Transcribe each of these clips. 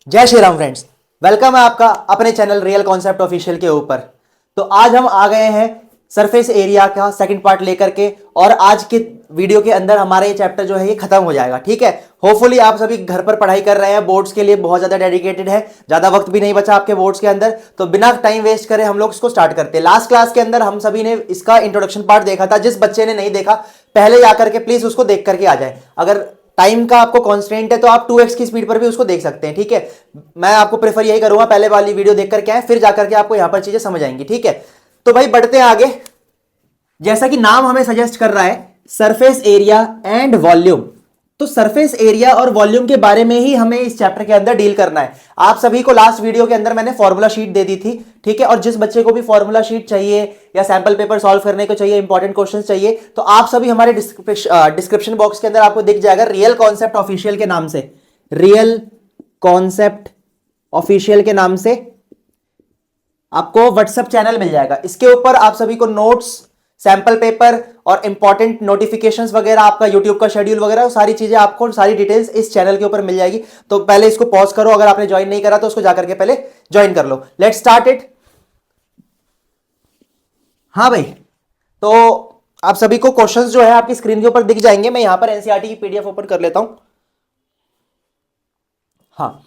जय Shri Ram friends. Welcome है आपका अपने चैनल रियल कॉन्सेप्ट ऑफिशियल के ऊपर। तो आज हम आ गए हैं सरफेस एरिया का सेकंड पार्ट लेकर के, और आज के वीडियो के अंदर हमारा ये चैप्टर जो है ये खत्म हो जाएगा। ठीक है, होपफुली आप सभी घर पर पढ़ाई कर रहे हैं, बोर्ड्स के लिए बहुत ज्यादा डेडिकेटेड है, ज्यादा वक्त भी नहीं बचा आपके बोर्ड्स के अंदर। तो बिना टाइम वेस्ट करे हम लोग इसको स्टार्ट करते हैं। लास्ट क्लास के अंदर हम सभी ने इसका इंट्रोडक्शन पार्ट देखा था। जिस बच्चे ने नहीं देखा पहले जाकर के प्लीज उसको देख करके आ जाए। अगर टाइम का आपको कॉन्स्टेंट है तो आप 2x की स्पीड पर भी उसको देख सकते हैं। ठीक है, मैं आपको प्रेफर यही करूंगा, पहले वाली वीडियो देख करके आए, फिर जाकर के आपको यहां पर चीजें समझ आएंगी। ठीक है, तो भाई बढ़ते हैं आगे। जैसा कि नाम हमें सजेस्ट कर रहा है सरफेस एरिया एंड वॉल्यूम, तो सरफेस एरिया और वॉल्यूम के बारे में ही हमें इस चैप्टर के अंदर डील करना है। आप सभी को लास्ट वीडियो के अंदर मैंने फॉर्मूला शीट दे दी थी। ठीक है, और जिस बच्चे को भी फॉर्मूला शीट चाहिए या सैंपल पेपर सॉल्व करने को चाहिए, इंपॉर्टेंट क्वेश्चन चाहिए, तो आप सभी हमारे डिस्क्रिप्शन बॉक्स के अंदर आपको दिख जाएगा रियल कॉन्सेप्ट ऑफिशियल के नाम से, रियल कॉन्सेप्ट ऑफिशियल के नाम से आपको व्हाट्सएप चैनल मिल जाएगा। इसके ऊपर आप सभी को नोट्स, सैंपल पेपर और इंपॉर्टेंट नोटिफिकेशंस वगैरह, आपका यूट्यूब का शेड्यूल वगैरह, सारी चीजें आपको, सारी डिटेल्स इस चैनल के ऊपर मिल जाएगी। तो पहले इसको पॉज करो, अगर आपने ज्वाइन नहीं करा तो उसको जाकर के पहले ज्वाइन कर लो। Let's start it. हाँ भाई, तो आप सभी को क्वेश्चंस जो है आपकी स्क्रीन के ऊपर दिख जाएंगे। मैं यहां पर एनसीईआरटी की पीडीएफ ओपन कर लेता हूं। हाँ,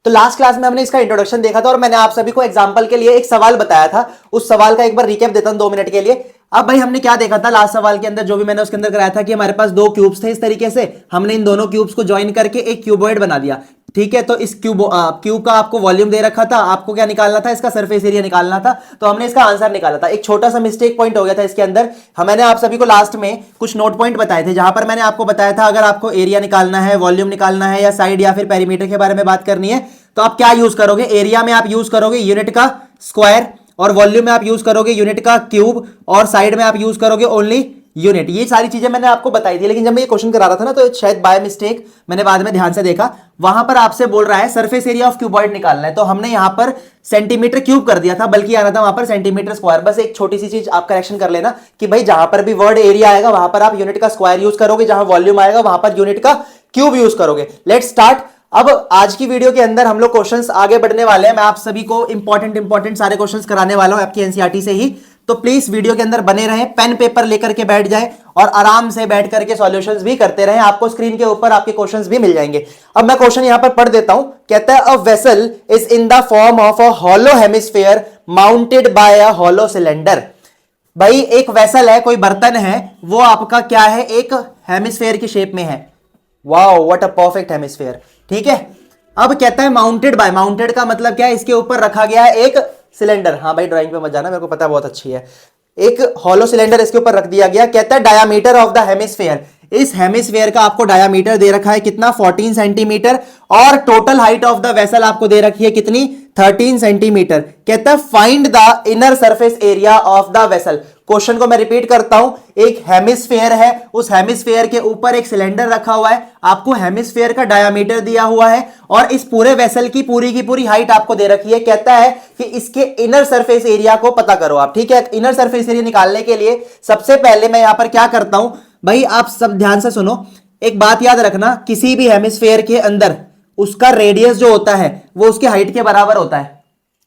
तो लास्ट क्लास में हमने इसका इंट्रोडक्शन देखा था और मैंने आप सभी को एग्जांपल के लिए एक सवाल बताया था। उस सवाल का एक बार रिकैप देता हूं 2 मिनट के लिए। अब भाई हमने क्या देखा था लास्ट सवाल के अंदर, जो भी मैंने उसके अंदर कराया था कि हमारे पास 2 क्यूब्स थे। इस तरीके से हमने इन दोनों क्यूब्स को ज्वाइन करके एक क्यूबॉइड बना दिया। ठीक है, तो इस क्यूब का आपको वॉल्यूम दे रखा था, आपको क्या निकालना था, इसका सरफेस एरिया निकालना था। तो हमने इसका आंसर निकाला था। एक छोटा सा मिस्टेक पॉइंट हो गया था इसके अंदर। मैंने आप सभी को लास्ट में कुछ नोट पॉइंट बताए थे, जहां पर मैंने आपको बताया था अगर आपको एरिया निकालना है, वॉल्यूम निकालना है, या साइड या फिर पेरीमीटर के बारे में बात करनी है, तो आप क्या यूज करोगे। एरिया में आप यूज करोगे यूनिट का स्क्वायर, और वॉल्यूम में आप यूज करोगे यूनिट का क्यूब, और साइड में आप यूज करोगे ओनली यूनिट। ये सारी चीजें मैंने आपको बताई थी, लेकिन जब मैं ये क्वेश्चन करा रहा था ना, तो शायद बाय मिस्टेक मैंने बाद में ध्यान से देखा, वहां पर आपसे बोल रहा है सरफेस एरिया ऑफ क्यूबॉइड निकालना है, तो हमने यहां पर सेंटीमीटर क्यूब कर दिया था, बल्कि आना था वहां पर सेंटीमीटर स्क्वायर। बस एक छोटी सी चीज आप करेक्शन कर लेना कि भाई जहां पर भी वर्ड एरिया आएगा वहां पर आप यूनिट का स्क्वायर यूज करोगे, जहां वॉल्यूम आएगा वहां पर यूनिट का क्यूब यूज करोगे। Let's start. अब आज की वीडियो के अंदर हम लोग क्वेश्चंस आगे बढ़ने वाले हैं। मैं आप सभी को इंपॉर्टेंट सारे क्वेश्चंस कराने वाला हूं आपकी एनसीईआरटी से ही। तो प्लीज वीडियो के अंदर बने रहें, पेन पेपर लेकर के बैठ जाएं और आराम से बैठ करके सॉल्यूशंस भी करते रहें। आपको स्क्रीन के ऊपर आपके क्वेश्चंस भी मिल जाएंगे। अब मैं क्वेश्चन यहां पर पढ़ देता हूं। कहता है a vessel is in the form of a hollow hemisphere mounted by a hollow cylinder. भाई एक वेसल है, कोई बर्तन है, वो आपका क्या है, एक हेमिस्फीयर की शेप में है। Wow, what a perfect hemisphere. ठीक है, अब कहता है माउंटेड बाय, माउंटेड का मतलब क्या है, इसके ऊपर रखा गया है एक सिलेंडर। हाँ भाई, ड्राइंग पे मत जाना, मेरे को पता है बहुत अच्छी है। एक हॉलो सिलेंडर इसके ऊपर रख दिया गया। कहता है डायामीटर ऑफ द हेमिस्फीयर, इस हेमिस्फीयर का आपको डायामीटर दे रखा है कितना, 14 सेंटीमीटर, और total height of the vessel आपको दे रखी है कितनी, 13 सेंटीमीटर। कहता है find the inner surface area of the vessel. Question को मैं रिपीट करता हूं, एक हेमिस्फीयर है, उस हेमिस्फीयर के ऊपर एक सिलेंडर रखा हुआ है, आपको हेमिस्फीयर का डायामीटर दिया हुआ है, और इस पूरे वेसल की पूरी हाइट आपको दे रखी है। कहता है कि इसके इनर सरफेस एरिया को पता करो आप। ठीक है, इनर सरफेस एरिया निकालने के लिए सबसे पहले मैं यहां पर क्या करता हूं, भाई आप सब ध्यान से सुनो, एक बात याद रखना, किसी भी हेमिस्फीयर के अंदर उसका रेडियस जो होता है वो उसके हाइट के बराबर होता है।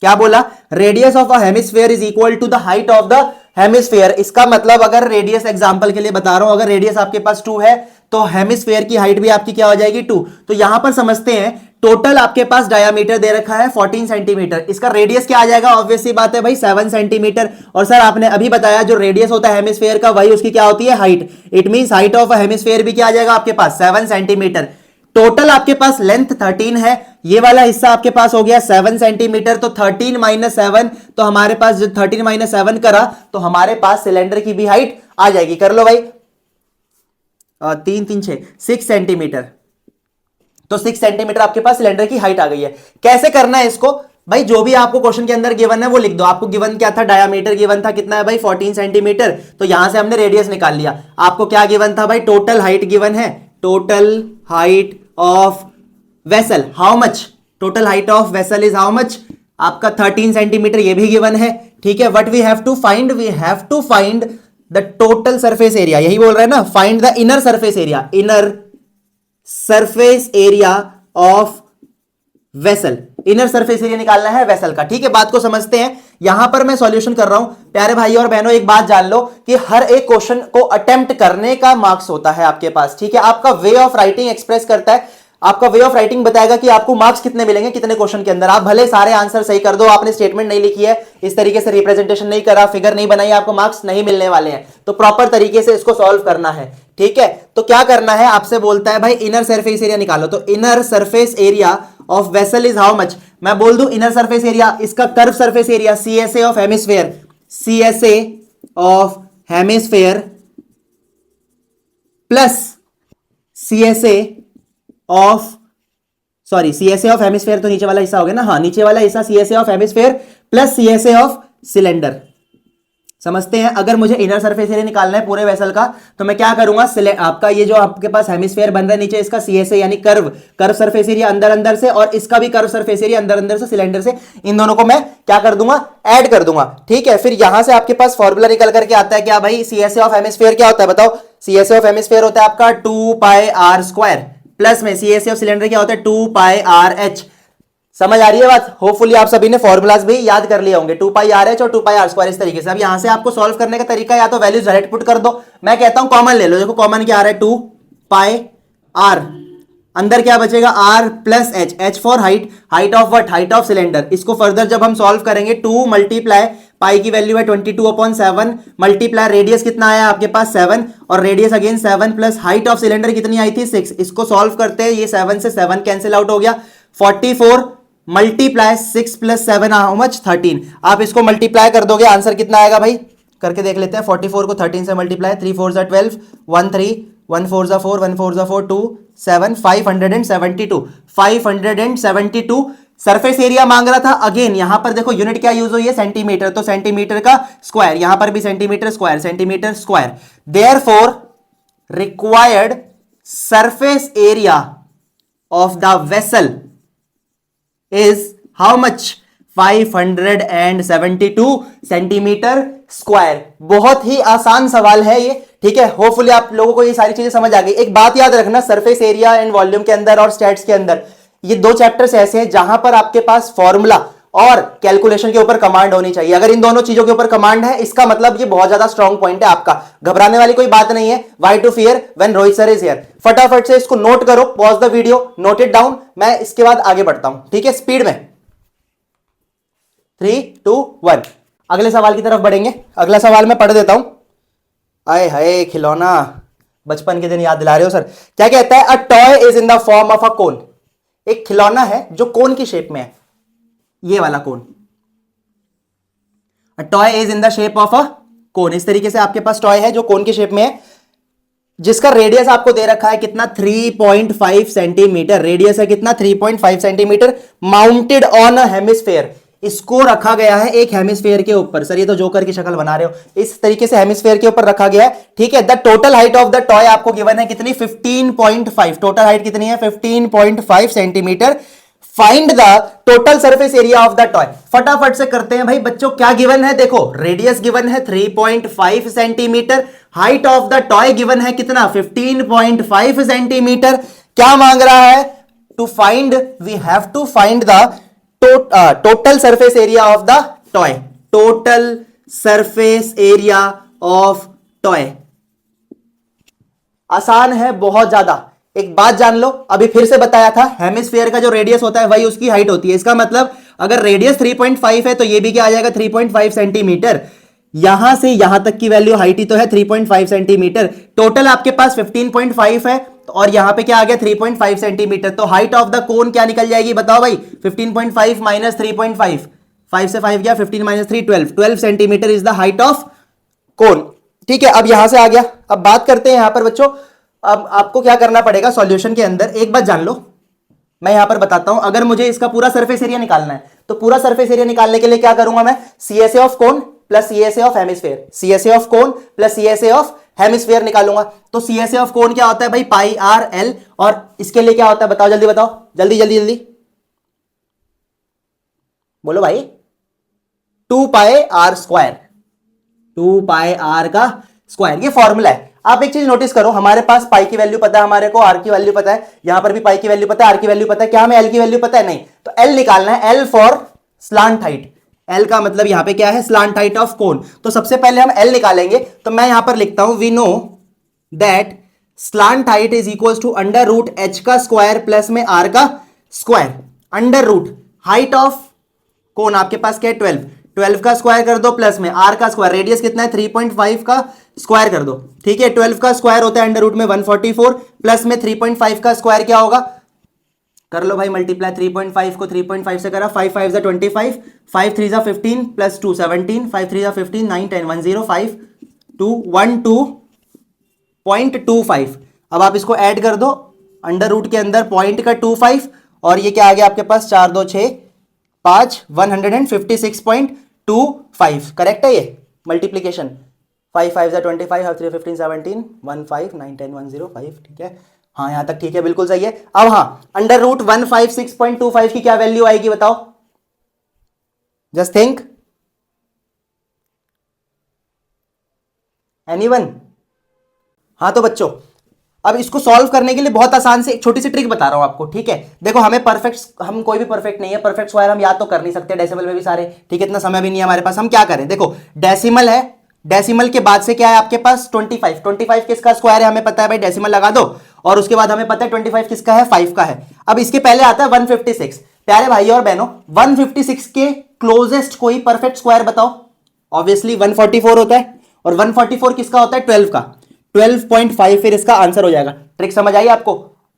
क्या बोला, radius of a hemisphere is equal to the height of the hemisphere. इसका मतलब अगर रेडियस, एग्जांपल के लिए बता रहा हूं, अगर रेडियस आपके पास 2 है तो हेमिस्फीयर की हाइट भी आपकी क्या हो जाएगी, 2। तो यहां पर समझते हैं, टोटल आपके पास डायामीटर दे रखा है 14 सेंटीमीटर, इसका रेडियस क्या आ जाएगा, ऑब्वियस सी बात है भाई 7 सेंटीमीटर। और सर आपने अभी बताया जो रेडियस होता है हेमिस्फीयर का, वही उसकी क्या होती है, height. It means height of hemisphere भी क्या आ जाएगा आपके पास, 7 सेंटीमीटर। टोटल आपके पास लेंथ 13 है, ये वाला हिस्सा आपके पास हो गया 7 सेंटीमीटर, तो 13 माइनस 7, तो हमारे पास जो 13 माइनस 7 करा तो हमारे पास सिलेंडर की भी हाइट आ जाएगी। कर लो भाई, 3 3 6 6 सेंटीमीटर। तो 6 सेंटीमीटर आपके पास सिलेंडर की हाइट आ गई है। कैसे करना है इसको, भाई जो भी आपको क्वेश्चन के अंदर गिवन है वो लिख दो। आपको गिवन क्या था, डायामीटर गिवन था कितना है भाई, 14 सेंटीमीटर। तो यहां से हमने रेडियस निकाल लिया। आपको क्या गिवन था भाई, टोटल हाइट गिवन है, total height of vessel how much, total height of vessel is how much, आपका 13 सेंटीमीटर, ये भी गिवन है। ठीक है, what we have to find, we have to find the total surface area, यही बोल रहा है ना, find the inner surface area, inner surface area of vessel, inner surface area निकालना है वेसल का। ठीक है, बात को समझते हैं। यहां पर मैं सॉल्यूशन कर रहा हूं। प्यारे भाई और बहनों, एक बात जान लो कि हर एक क्वेश्चन को अटेम्प्ट करने का मार्क्स होता है आपके पास। ठीक है, आपका वे ऑफ राइटिंग एक्सप्रेस करता है, आपका वे ऑफ राइटिंग बताएगा कि आपको मार्क्स कितने मिलेंगे कितने क्वेश्चन के अंदर। आप भले सारे आंसर सही कर दो, आपने स्टेटमेंट नहीं लिखी है, इस तरीके से रिप्रेजेंटेशन नहीं करा, फिगर नहीं बनाई, आपको मार्क्स नहीं मिलने वाले हैं। तो प्रॉपर तरीके से इसको सॉल्व करना है। ठीक है, तो क्या करना है, आपसे बोलता है भाई इनर सरफेस एरिया निकालो। तो inner surface area of vessel is how much. मैं बोल दूं इनर सरफेस एरिया, इसका curve surface area CSA of hemisphere, CSA of hemisphere plus CSA of, sorry CSA of hemisphere तो नीचे वाला हिस्सा हो गया ना, हाँ नीचे वाला हिस्सा CSA of hemisphere plus CSA of cylinder. समझते हैं, अगर मुझे इनर सरफेस एरिया निकालना है पूरे वेसल का तो मैं क्या करूंगा, आपका ये जो आपके पास हेमिस्फेयर बन रहा है नीचे, इसका CSA यानी कर्व सरफेस एरिया अंदर अंदर से, और इसका भी कर्व सरफेस एरिया अंदर अंदर से सिलेंडर से, इन दोनों को मैं क्या कर दूंगा, ऐड कर दूंगा। ठीक है, फिर यहां से आपके पास फॉर्मूला निकल करके आता है क्या भाई, CSA ऑफ हेमिस्फेयर क्या होता है बताओ। CSA ऑफ हेमिस्फेयर होता है आपका 2πr² प्लस में CSA ऑफ सिलेंडर क्या होता है 2πrh। समझ आ रही है बात। होपफुली आप सभी ने फॉर्मूलाज भी याद कर लिए होंगे, 2πrh और 2πr²। इस तरीके से अब यहां से आपको सॉल्व करने का तरीका, या तो वैल्यूज डायरेक्ट पुट कर दो, मैं कहता हूं कॉमन ले लो। देखो कॉमन क्या आ रहा है 2πr, अंदर क्या बचेगा r plus h for height, height of what, height of cylinder. इसको फर्दर जब हम सॉल्व करेंगे 2 मल्टीप्लाई पाई की वैल्यू है 22/7 मल्टीप्लाई रेडियस कितना आया आपके पास 7, और radius again 7 plus height of cylinder कितनी आई थी 6। इसको सॉल्व करते हैं, ये 7 से 7 कैंसिल आउट हो गया, 44 मल्टीप्लाई 6 प्लस 7 हाउ मच 13। आप इसको मल्टीप्लाई कर दोगे, आंसर कितना आएगा भाई, करके देख लेते हैं। 44 को 13 से मल्टीप्लाई, 3 4 12, 1 3, 1 4 4, 1 4 4, 2 7, 572, 572 सरफेस एरिया मांग रहा था। अगेन यहां पर देखो यूनिट क्या यूज हुई है, सेंटीमीटर, तो सेंटीमीटर का स्क्वायर, यहां पर भी centimetre square, centimetre square. Therefore required surface area of the vessel is how much, 572 centimetre square. बहुत ही आसान सवाल है ये। ठीक है, होपफुली आप लोगों को ये सारी चीजें समझ आ गई। एक बात याद रखना, सरफेस एरिया एंड वॉल्यूम के अंदर और स्टैट्स के अंदर ये दो चैप्टर्स ऐसे हैं जहां पर आपके पास फॉर्मूला और कैलकुलेशन के ऊपर कमांड होनी चाहिए। अगर इन दोनों चीजों के ऊपर कमांड है, इसका मतलब ये बहुत ज्यादा स्ट्रॉन्ग पॉइंट है आपका। घबराने वाली कोई बात नहीं है। Why to fear when Rohit sir is here. फटाफट से इसको नोट करो, pause the video, note it down. मैं इसके बाद आगे बढ़ता हूं, ठीक है, स्पीड में। 3 2 1, अगले सवाल की तरफ बढ़ेंगे। अगला सवाल मैं पढ़ देता हूं। आए हाय खिलौना, बचपन के दिन याद दिला रहे हो सर। क्या कहता है, a toy is in the form of a cone. एक खिलौना है जो कोन की शेप में है, ये वाला cone. A toy is in the shape of a cone. इस तरीके से आपके पास टॉय है जो कोन की शेप में है, जिसका रेडियस आपको दे रखा है कितना, 3.5 सेंटीमीटर। रेडियस है कितना, 3.5 centimetre. Mounted on a hemisphere, इसको रखा गया है एक हेमिस्फेयर के ऊपर। सर ये तो जोकर की शक्ल बना रहे हो, इस तरीके से हेमिस्फेयर के ऊपर रखा गया है। ठीक है, the total height of the toy आपको गिवन है कितनी, 15.5। टोटल हाइट कितनी है, 15.5 centimetre. Find the total surface area of the toy. फटाफट से करते हैं भाई बच्चों, क्या गिवन है, देखो रेडियस गिवन है 3.5 centimetre, height of the toy given है कितना, 15.5 सेंटीमीटर। क्या मांग रहा है, to find, we have to find the total surface area of the toy. Total surface area of toy. आसान है बहुत ज्यादा। एक बात जान लो, अभी फिर से बताया था, हेमिस्फीयर का जो रेडियस होता है वही उसकी हाइट होती है। इसका मतलब अगर रेडियस 3.5 है तो ये भी क्या आ जाएगा, 3.5 सेंटीमीटर। यहां से यहां तक की वैल्यू हाइट ही तो है 3.5 सेंटीमीटर। टोटल आपके पास 15.5 है और यहां पे क्या आ गया 3.5 सेंटीमीटर। तो हाइट ऑफ द कोन क्या निकल जाएगी बताओ भाई, 15.5 माइनस 3.5, 5 से 5 गया, 15 minus 3 12 centimetre is the height of कोन। ठीक है, अब यहां से आ गया। अब बात करते हैं यहां पर बच्चों, अब आपको क्या करना पड़ेगा सॉल्यूशन के अंदर, एक बात जान लो, मैं यहां पर बताता हूं। अगर मुझे इसका पूरा सरफेस एरिया निकालना है तो पूरा सरफेस एरिया निकालने के लिए क्या करूंगा मैं, CSA of cone plus CSA of hemisphere, CSA of cone plus CSA of hemisphere निकालूंगा। तो CSA ऑफ कोन क्या होता है भाई, पाई आर एल, और इसके लिए क्या होता है बताओ, जल्दी बताओ, जल्दी जल्दी जल्दी बोलो भाई, 2 pi r square, 2 pi are का स्क्वायर, ये फॉर्मूला है। आप एक चीज नोटिस करो, हमारे पास पाई की वैल्यू पता है, हमारे को आर की वैल्यू पता है, यहां पर भी पाई की वैल्यू पता है, आर की वैल्यू पता है, क्या हमें एल की वैल्यू पता है? नहीं। तो एल निकालना है, L for slant height. L का मतलब यहां पे क्या है? स्लांट हाइट ऑफ कोन। तो सबसे पहले हम एल निकालेंगे, तो मैं यहां पर लिखता हूं we know that slant height is equal to under root H का स्क्वायर प्लस में आर का square. Under root height of cone आपके पास क्या है? 12। 12 का स्क्वायर कर दो प्लस में आर का स्क्वायर, रेडियस कितना है? 3.5 का स्क्वायर कर दो। ठीक है, 12 का स्क्वायर होता है अंडर रूट में 144 प्लस में 3.5 का स्क्वायर क्या होगा? कर लो भाई मल्टीप्लाई, 3.5 को 3.5 से करा, 5 5 25, 5 3 15 प्लस 2 17, 5 3 15, 9 10 1 0 5 2 1 2.25। अब आप इसको ऐड कर दो, अंडर रूट के अंदर पॉइंट का 25 और ये क्या आ गया आपके पास? 4 2 6 5 156.25। करेक्ट है ये मल्टीप्लीकेशन? 5 5 25, 5 3 15 17 1 5 9 10 1 0 5। ठीक है, हाँ यहां तक ठीक है, बिल्कुल सही है। अब हाँ, अंडर रूट 156.25 की क्या वैल्यू आएगी बताओ? Just think, anyone? हाँ तो बच्चों, अब इसको सॉल्व करने के लिए बहुत आसान से एक छोटी सी ट्रिक बता रहा हूं आपको। ठीक है, देखो हमें परफेक्ट, हम कोई भी परफेक्ट नहीं है, परफेक्ट स्क्वायर हम याद तो कर नहीं सकते डेसिमल में भी सारे। ठीक है, इतना समय भी नहीं है हमारे पास। हम क्या करें, देखो डेसिमल है, डेसिमल के बाद से क्या है आपके पास? 25। 25 किसका स्क्वायर है हमें पता है भाई, डेसिमल लगा दो। और उसके बाद हमें पता है 25 किसका है? 5 का है। अब इसके पहले आता है 156। प्यारे भाई और बहनों, 156 के क्लोजेस्ट कोई परफेक्ट स्क्वायर बताओ। ऑब्वियसली 144 होता है, और 144 किसका होता है? 12 का। 12.5 फिर इसका आंसर हो जाएगा। ट्रिक समझ आई आपको?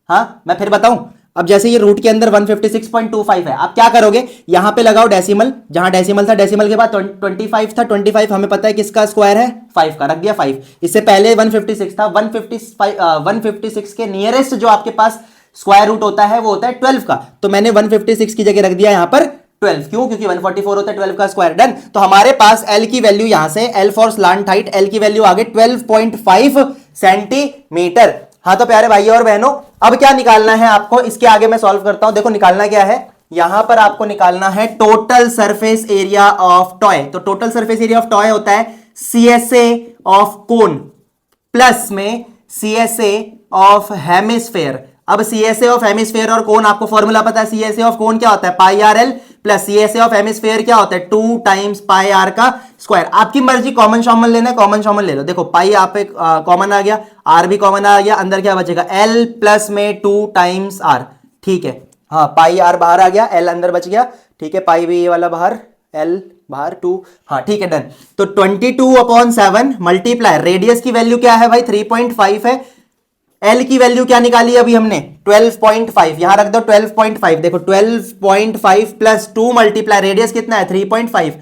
हाँ, मैं फिर बताऊं। अब जैसे ये रूट के अंदर 156.25 है, आप क्या करोगे? यहां पे लगाओ डेसिमल, जहां डेसिमल था, डेसिमल के बाद 25 था, 25 हमें पता है किसका स्क्वायर है? 5 का, रख दिया 5। इससे पहले 156 था, 156 के नियरेस्ट जो आपके पास स्क्वायर रूट होता है वो होता है 12 का। तो मैंने 156 की जगह रख दिया यहां पर 12। क्यों? क्योंकि 144 होता है 12 का स्क्वायर। डन। तो हमारे पास एल की वैल्यू यहां से, L for slant height, L की वैल्यू आ गई 12.5 सेंटीमीटर। हाँ तो प्यारे भाइयों और बहनों, अब क्या निकालना है आपको? इसके आगे मैं सॉल्व करता हूं। देखो निकालना क्या है, यहां पर आपको निकालना है total surface area of toy. तो total surface area of toy होता है सीएसए ऑफ कोन प्लस में सीएसए ऑफ हेमिस्फेयर। अब सीएसए ऑफ हेमिस्फेयर और कोन आपको फॉर्मूला पता है, सीएसए ऑफ कोन क्या होता है? Pi r l plus CSA of hemisphere क्या होता है? 2 टाइम्स पाई आर का स्क्वायर। आपकी मर्जी, कॉमन शॉमन लेना है कॉमन शॉमन ले लो। देखो पाई आप एक कॉमन आ गया, आर भी कॉमन आ गया, अंदर क्या बचेगा? एल प्लस में 2 टाइम्स आर। ठीक है, हाँ पाई आर बाहर आ गया, एल अंदर बच गया। ठीक है, पाई भी ये वाला बाहर, एल बाहर 2। हाँ ठीक है, डन। तो 22/7 मल्टीप्लाई, रेडियस की वैल्यू क्या है भाई? 3.5 है। एल की वैल्यू क्या निकाली अभी हमने? 12.5। यहां रख दो 12.5। देखो 12.5 प्लस 2 मल्टीप्लाई, रेडियस कितना है? 3.5।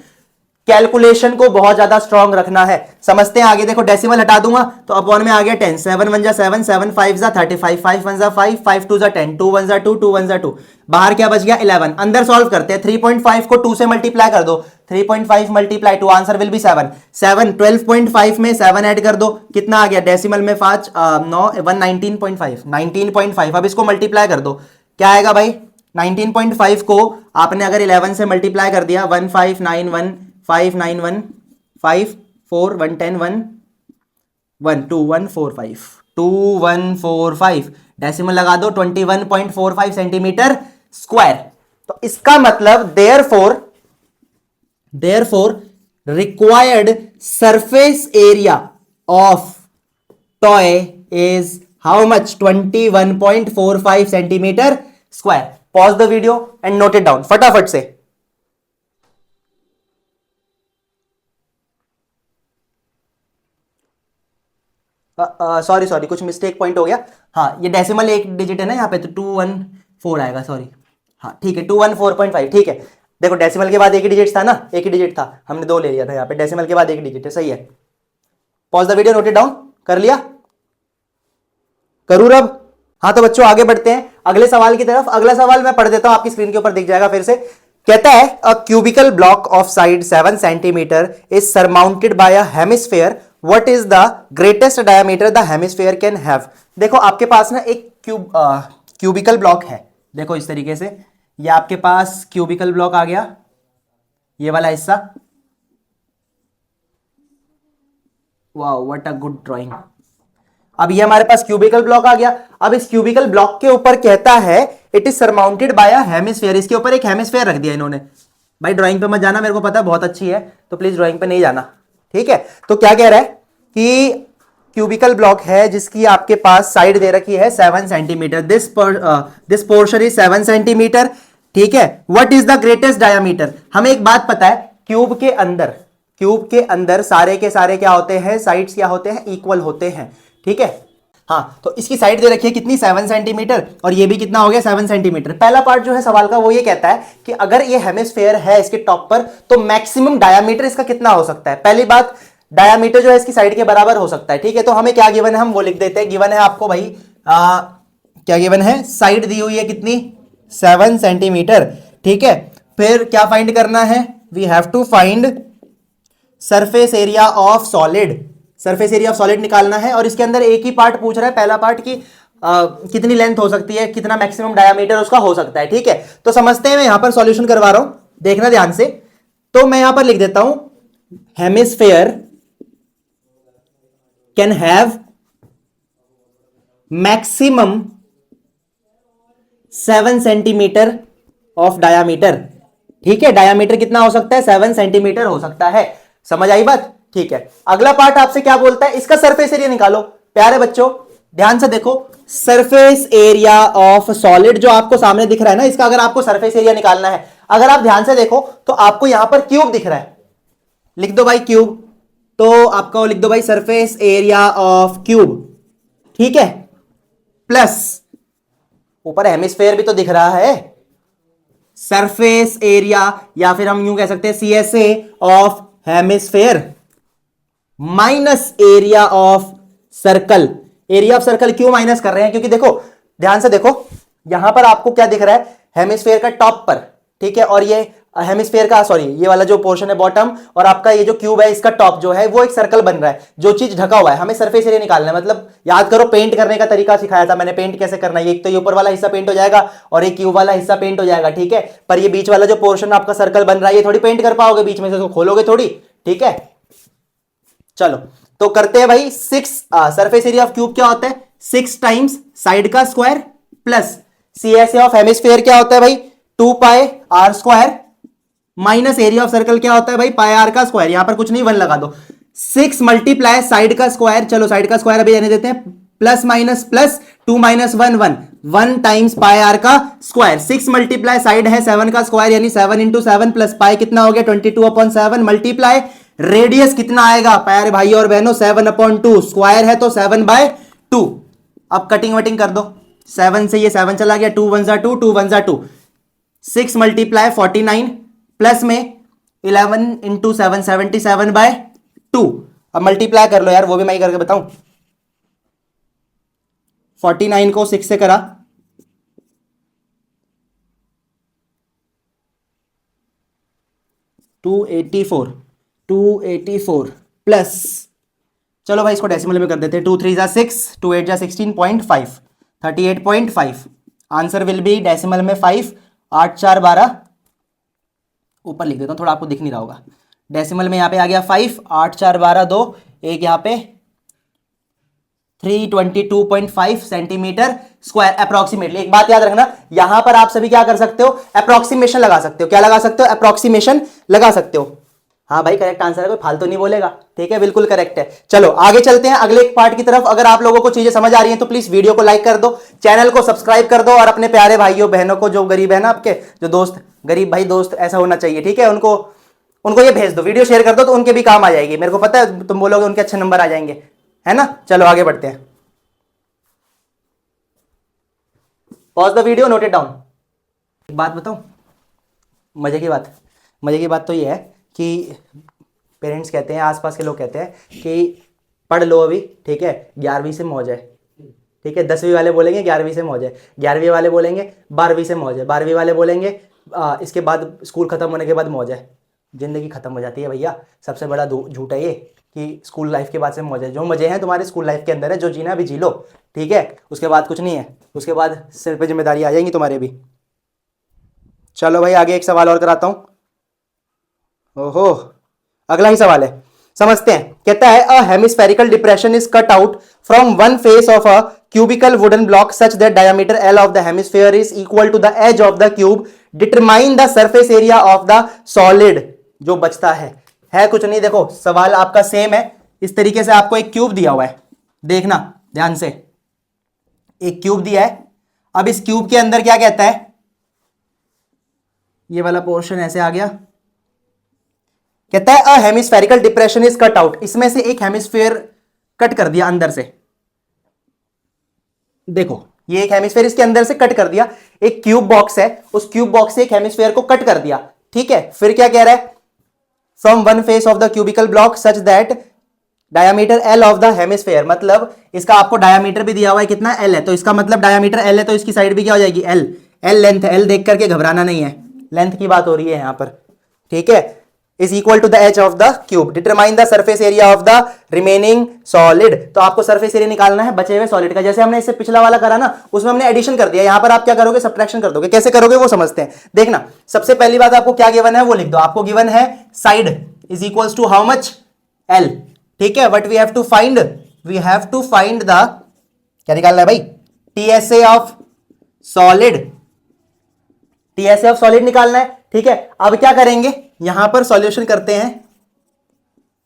कैलकुलेशन को बहुत ज्यादा स्ट्रांग रखना है। समझते हैं आगे। देखो डेसिमल हटा दूंगा तो अपॉन में आ गया 10, 7 1 जा 7, 7 5 जा 35, 5 1 जा 5, 5 2 जा 10, 2 1 जा 2, 2 1 जा 2। बाहर क्या बच गया? 11। अंदर सॉल्व करते हैं, 3.5 को 2 से मल्टीप्लाई कर दो, 3.5 मल्टीप्लाई 2, आंसर विल बी 7। 7 12.5 में 7 ऐड कर दो, कितना आ गया? डेसिमल में 5 9 119.5, 19.5। अब इसको मल्टीप्लाई कर दो, क्या आएगा भाई? 19.5 को आपने अगर 11 से मल्टीप्लाई कर दिया, 1591 591 5 4 110 1 1 2 1 4 5 2 1 4 5। डेसिमल लगा दो, 21.45 सेंटीमीटर स्क्वायर। तो इसका मतलब therefore required surface area of toy is how much? 21.45 centimetre square. Pause the video and note it down फटाफट से। सॉरी कुछ मिस्टेक पॉइंट हो गया। हाँ ये डेसिमल एक डिजिट है ना यहाँ पे, तो 214 आएगा, सॉरी। हाँ ठीक है, 214.5। ठीक है, देखो डेसिमल के बाद एक ही डिजिट था ना, एक ही डिजिट था, हमने 2 ले लिया था यहाँ पे, डेसिमल के बाद एक डिजिट है, सही है। Pause the video, note it down. कर लिया? करूँ अब? हाँ तो बच्चों आगे बढ़ते हैं अगले सवाल की तरफ। अगला सवाल मैं पढ़ देता हूं, आपकी स्क्रीन के ऊपर दिख जाएगा फिर से। कहता है a cubical block of side 7 centimetre is surmounted by a hemisphere, what is the greatest diameter the hemisphere can have. देखो आपके पास ना एक क्यूबिकल ब्लॉक है, देखो इस तरीके से, ये आपके पास क्यूबिकल ब्लॉक आ गया, ये वाला हिस्सा। Wow what a good drawing. अब ये हमारे पास क्यूबिकल ब्लॉक आ गया। अब इस क्यूबिकल ब्लॉक के ऊपर कहता है it is surmounted by a hemisphere, इसके ऊपर एक हेमिस्फीयर रख दिया इन्होंने। भाई ड्राइंग पे मत जाना, मेरे को पता है बहुत अच्छी है, तो प्लीज ड्राइंग पे नहीं जाना, ठीक है। तो क्या कह रहा है कि क्यूबिकल ब्लॉक है जिसकी आपके पास साइड दे रखी है 7 centimetre, this portion is 7 centimetre, ठीक है। What is the greatest diameter? हमें एक बात पता है, क्यूब के अंदर सारे के सारे क्या होते हैं, साइड्स क्या होते हैं, इक्वल होते हैं, ठीक है। हाँ, तो इसकी साइड दे रखी है कितनी, 7 सेंटीमीटर, और ये भी कितना हो गया, 7 सेंटीमीटर। पहला पार्ट जो है सवाल का वो ये कहता है कि अगर ये हेमिस्फीयर है इसके टॉप पर, तो मैक्सिमम डायामीटर इसका कितना हो सकता है। पहली बात, डायामीटर जो है इसकी साइड के बराबर हो सकता है, ठीक है। तो हमें क्या गिवन है, हम वो लिख देते हैं। गिवन है आपको भाई क्या गिवन है, साइड दी हुई है कितनी, 7 सेंटीमीटर, ठीक है। फिर क्या फाइंड करना है, we have to find surface area of solid, surface area of solid निकालना है। और इसके अंदर एक ही पार्ट पूछ रहा है, पहला पार्ट की कितनी लेंथ हो सकती है, कितना मैक्सिमम डायामीटर उसका हो सकता है, ठीक है। तो समझते हैं, मैं यहां पर सॉल्यूशन करवा रहा हूं, देखना ध्यान से। तो मैं यहां पर लिख देता हूं, hemisphere can have maximum 7 centimetre of diameter, ठीक है। डायामीटर कितना हो सकता है, 7 सेंटीमीटर हो सकता है। समझ आई बात, ठीक है। अगला पार्ट आपसे क्या बोलता है, इसका सरफेस एरिया निकालो। प्यारे बच्चों ध्यान से देखो, सरफेस एरिया ऑफ सॉलिड जो आपको सामने दिख रहा है ना, इसका अगर आपको सरफेस एरिया निकालना है, अगर आप ध्यान से देखो तो आपको यहां पर क्यूब दिख रहा है, लिख दो भाई क्यूब। तो आपको लिख दो भाई सरफेस एरिया ऑफ क्यूब, ठीक है, प्लस ऊपर हेमिस्फीयर भी तो दिख रहा है, सरफेस एरिया, या फिर हम यूं कह सकते हैं CSA of hemisphere minus area of circle. Area of circle क्यों माइनस कर रहे हैं, क्योंकि देखो ध्यान से देखो, यहां पर आपको क्या दिख रहा है, हेमिस्फीयर का टॉप पर, ठीक है, और ये हेमिस्फीयर का, सॉरी ये वाला जो पोर्शन है बॉटम, और आपका ये जो क्यूब है इसका टॉप जो है वो एक सर्कल बन रहा है, जो चीज ढका हुआ है। हमें सरफेस एरिया निकालना है, मतलब याद करो पेंट करने का तरीका सिखाया था मैंने, पेंट कैसे करना है। एक तो ये ऊपर वाला हिस्सा पेंट हो जाएगा और एक क्यूब वाला हिस्सा पेंट हो जाएगा, ठीक है। पर ये बीच वाला जो पोर्शन आपका सर्कल बन रहा है, ये थोड़ी पेंट कर पाओगे बीच में से, तो खोलोगे थोड़ी, ठीक है। चलो तो करते हैं भाई, 6 सरफेस एरिया ऑफ क्यूब क्या होता है, 6 टाइम्स साइड का square plus CSA of hemisphere क्या होता है भाई, 2 pi r square, minus area of circle क्या होता है भाई, पाई आर का स्क्वायर। यहां पर कुछ नहीं, 1 लगा दो। 6 मल्टीप्लाई साइड का स्क्वायर, चलो साइड का स्क्वायर अभी रहने देते हैं, plus minus plus 2 minus 1 1 1 times pi are का स्क्वायर। 6 मल्टीप्लाई साइड है 7 का स्क्वायर, यानी 7 इंटू 7 प्लस पाई कितना हो गया, 22/7 मल्टीप्लाई रेडियस कितना आएगा प्यारे भाई और बहनों, 7/2, स्क्वायर है तो 7/2। अब कटिंग वटिंग कर दो, 7 से ये 7 चला गया, 2 1 2, 2 1 2, 6 मल्टीप्लाई 49 प्लस में 11 इंटू 7 77/2। अब मल्टीप्लाई कर लो यार, वो भी मैं ही करके बताऊं। 49 को 6 से करा, 284 प्लस, चलो भाई इसको डेसिमल में कर देते हैं, 2 3 जा 6, 2 8 जा 16.5, 38.5। आंसर विल बी डेसिमल में 5, 8 4 12, ऊपर लिख देता हूं थोड़ा आपको दिख नहीं रहा होगा, डेसिमल में यहां पे आ गया 5, 8 4 12 2, एक यहां पे 322.5 सेंटीमीटर स्क्वायर अप्रोक्सीमेटली। एक बात याद रखना, यहां पर आप सभी क्या कर सकते हो, अप्रोक्सीमेशन लगा सकते हो। क्या लगा सकते हो, अप्रोक्सीमेशन लगा सकते हो। हाँ भाई करेक्ट आंसर है, कोई फालतू नहीं बोलेगा, ठीक है, बिल्कुल करेक्ट है। चलो आगे चलते हैं अगले पार्ट की तरफ। अगर आप लोगों को चीजें समझ आ रही हैं तो प्लीज वीडियो को लाइक कर दो, चैनल को सब्सक्राइब कर दो, और अपने प्यारे भाइयों बहनों को, जो गरीब है ना आपके, जो दोस्त गरीब भाई दोस्त ऐसा होना चाहिए, ठीक है, उनको उनको ये भेज दो, वीडियो शेयर कर दो, तो उनके भी काम आ जाएगी। मेरे को पता है तुम बोलोगे उनके अच्छे नंबर आ जाएंगे, है ना। चलो आगे बढ़ते हैं, pause the video, note it down. एक बात बताऊं, मजे की बात तो ये है कि पेरेंट्स कहते हैं, आसपास के लोग कहते हैं कि पढ़ लो अभी, ठीक है, 11वीं से मौज है, ठीक है। 10वीं वाले बोलेंगे 11वीं से मौज है, 11वीं वाले बोलेंगे 12वीं से मौज है, 12वीं वाले बोलेंगे इसके बाद स्कूल खत्म होने के बाद मौज है। जिंदगी खत्म हो जाती है भैया, सबसे बड़ा झूठ है ये कि स्कूल लाइफ के बाद से मौज है। जो मजे हैं तुम्हारे स्कूल लाइफ के अंदर है, जो जीना अभी जी लो, ठीक है, उसके बाद कुछ नहीं है, उसके बाद सिर पे जिम्मेदारी आ जाएंगी तुम्हारे भी। चलो भाई आगे एक सवाल और कराता हूं। ओहो, अगला ही सवाल है, समझते हैं। कहता है a hemispherical depression is cut out from one face of a cubical wooden block such that diameter L of the hemisphere is equal to the edge of the cube. Determine the surface area of the solid. जो बचता है कुछ नहीं। देखो सवाल आपका same है। इस तरीके से आपको एक क्यूब दिया हुआ है, देखना ध्यान से, एक क्यूब दिया है। अब इस क्यूब के अंदर क्या कहता है, ये वाला पोर्शन ऐसे आ गया, कहता है a hemispherical depression is cut out. इसमें से एक हेमिस्फेयर कट कर दिया अंदर से। देखो ये एक हेमिस्फेयर इसके अंदर से कट कर दिया। एक क्यूब बॉक्स है, उस क्यूब बॉक्स से एक हेमिस्फेयर को कट कर दिया। ठीक है, फिर क्या कह रहा है, from one face of the cubical block such that diameter L of the hemisphere, मतलब इसका आपको डायमीटर भी दिया हुआ है कितना, एल है, तो इसका मतलब डायमीटर एल है तो इसकी साइड भी क्या हो जाएगी, एल। एल लेंथ है, एल देख करके घबराना नहीं है, लेंथ की बात हो रही है यहां पर। ठीक है, is equal to the edge of the cube. Determine the surface area of the remaining solid. तो आपको सरफेस एरिया निकालना है बचे हुए सॉलिड का। जैसे हमने इससे पिछला वाला करा ना, उसमें हमने एडिशन कर दिया, यहां पर आप क्या करोगे, सब्ट्रैक्शन कर दोगे। कैसे करोगे वो समझते हैं। देखना सबसे पहली बात आपको क्या गिवन है वो लिख दो। आपको गिवन है side is equals to how much, L. ठीक है, but we have to find the, क्या निकालना है भाई, TSA of solid. TSA of solid निकालना है। ठीक है, अब क्या करेंगे, यहां पर सॉल्यूशन करते हैं,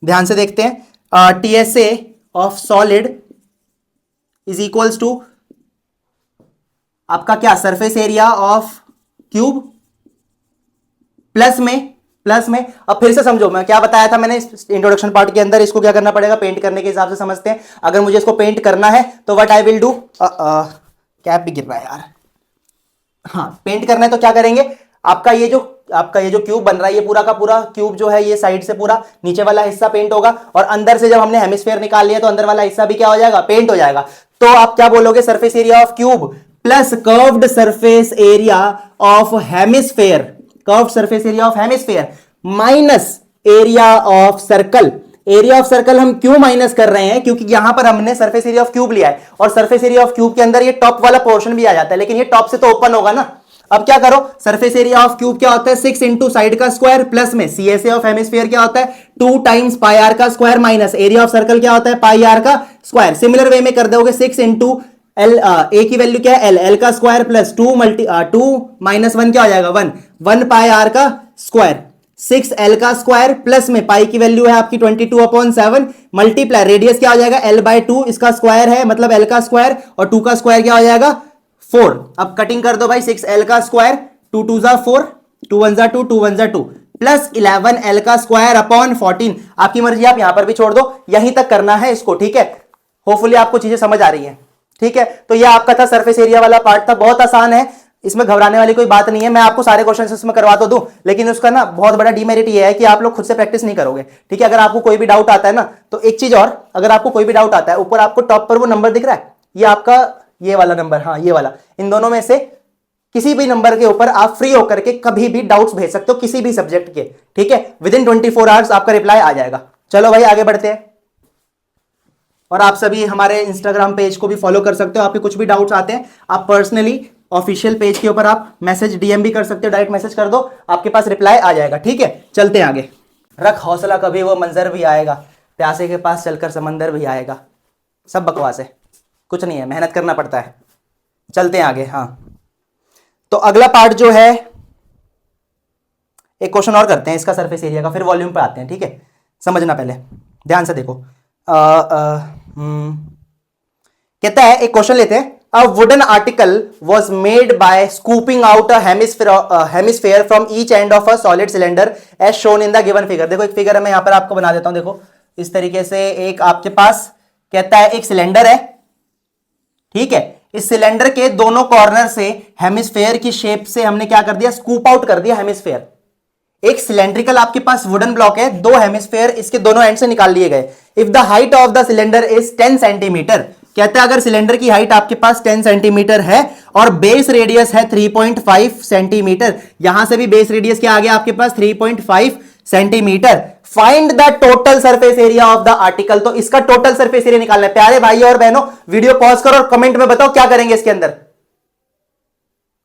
ध्यान से देखते हैं। TSA of solid is equals to आपका क्या, surface area of cube plus में अब फिर से समझो, मैं क्या बताया था मैंने इस इंट्रोडक्शन पार्ट के अंदर, इसको क्या करना पड़ेगा, पेंट करने के हिसाब से समझते हैं। अगर मुझे इसको पेंट करना है तो what I will do, cap भी गिर रहा है यार। हाँ, पेंट करना है तो क्या करेंगे, आपका ये जो क्यूब बन रहा है, ये पूरा का पूरा क्यूब जो है, ये साइड से पूरा नीचे वाला हिस्सा पेंट होगा, और अंदर से जब हमने हेमिस्फेयर निकाल लिया तो अंदर वाला हिस्सा भी क्या हो जाएगा, पेंट हो जाएगा। तो आप क्या बोलोगे, surface area of cube plus curved surface area of hemisphere, curved surface area of hemisphere minus area of circle. Area of circle हम क्यों माइनस कर रहे हैं, क्योंकि यहां पर हमने सरफेस एरिया ऑफ क्यूब लिया है, और सरफेस एरिया ऑफ क्यूब के अंदर ये टॉप वाला पोर्शन भी आ जाता है, लेकिन ये टॉप से तो ओपन होगा ना। अब क्या करो, सरफेस एरिया ऑफ क्यूब क्या होता है, 6 इंटू साइड का स्क्वायर प्लस में सीएसए ऑफ हेमिस्फीयर क्या होता है, 2 टाइम्स पाई आर का square minus area of circle क्या होता है, पाई आर का स्क्वायर। सिमिलर वे में कर दोगे 6 इंटू एल, ए की वैल्यू क्या है, एल, एल का स्क्वायर प्लस 2 माइनस 1 क्या हो जाएगा, 1 पाई आर का स्क्वायर, 6 एल का स्क्वायर प्लस में पाई की वैल्यू है आपकी 22/7 मल्टीप्लाई रेडियस क्या हो जाएगा, एल बाय 2, इसका स्क्वायर है मतलब एल का स्क्वायर, और 2 का स्क्वायर क्या हो जाएगा 4। अब कटिंग कर दो भाई, 6 एल का स्क्वायर, 2 2 जा 4, 2 1 जा 2, 2 1 जा 2 प्लस 11 एल का स्क्वायर अपॉन 14। आपकी मर्जी, आप यहां पर भी छोड़ दो, यहीं तक करना है इसको। ठीक है, होपफुली आपको चीजें समझ आ रही है। ठीक है, तो ये आपका था सरफेस एरिया वाला पार्ट, था बहुत आसान है, इसमें घबराने वाली कोई बात नहीं है। मैं आपको सारे क्वेश्चन इसमें करवा तो दूं, लेकिन उसका ना बहुत बड़ा डीमेरिट ये है कि आप लोग खुद से प्रैक्टिस नहीं करोगे। ठीक है, अगर आपको कोई भी डाउट आता है ना, तो एक चीज और, अगर आपको कोई भी डाउट आता है, ऊपर आपको टॉप पर वो नंबर दिख रहा है, ये आपका ये वाला नंबर, हाँ ये वाला, इन दोनों में से किसी भी नंबर के ऊपर आप फ्री होकर के कभी भी डाउट्स भेज सकते हो किसी भी सब्जेक्ट के। ठीक है, विदिन 24 आवर्स आपका रिप्लाई आ जाएगा। चलो भाई आगे बढ़ते हैं, और आप सभी हमारे इंस्टाग्राम पेज को भी फॉलो कर सकते हो। आपके कुछ भी डाउट्स आते हैं, आप पर्सनली ऑफिशियल पेज के ऊपर आप मैसेज डीएम भी कर सकते हो, डायरेक्ट मैसेज कर दो, आपके पास रिप्लाई आ जाएगा। ठीक है, चलते हैं आगे। रख हौसला, कभी वो मंजर भी आएगा, प्यासे के पास चलकर समंदर भी आएगा। सब बकवास है, कुछ नहीं है, मेहनत करना पड़ता है। चलते हैं आगे। हाँ, तो अगला पार्ट जो है, एक क्वेश्चन और करते हैं इसका, सरफेस एरिया का, फिर वॉल्यूम पे आते हैं। ठीक है, समझना पहले, ध्यान से देखो। कहता है, एक क्वेश्चन लेते हैं। A wooden article was made by scooping out a hemisphere from each end of a solid cylinder as shown in the given figure। देखो एक फिगर है, मैं यहां पर आपको बना देता हूं। देखो इस तरीके से एक आपके पास कहता है एक सिलेंडर है। ठीक है, इस सिलेंडर के दोनों कॉर्नर से हेमिस्फेयर की शेप से हमने क्या कर दिया, स्कूप आउट कर दिया हेमिस्फेयर। एक सिलेंड्रिकल आपके पास वुडन ब्लॉक है, 2 हेमिस्फेयर इसके दोनों एंड से निकाल लिए गए। If the height of the cylinder is 10 centimetre, कहता है अगर सिलेंडर की हाइट आपके पास 10 सेंटीमीटर है और बेस रेडियस है 3.5 सेंटीमीटर, यहां से भी बेस रेडियस क्या आ गया आपके पास 3.5 centimetre, find the total surface area of the article. तो इसका टोटल सरफेस एरिया निकालना है। प्यारे भाई और बहनों, वीडियो पॉज करो और कमेंट में बताओ क्या करेंगे इसके अंदर।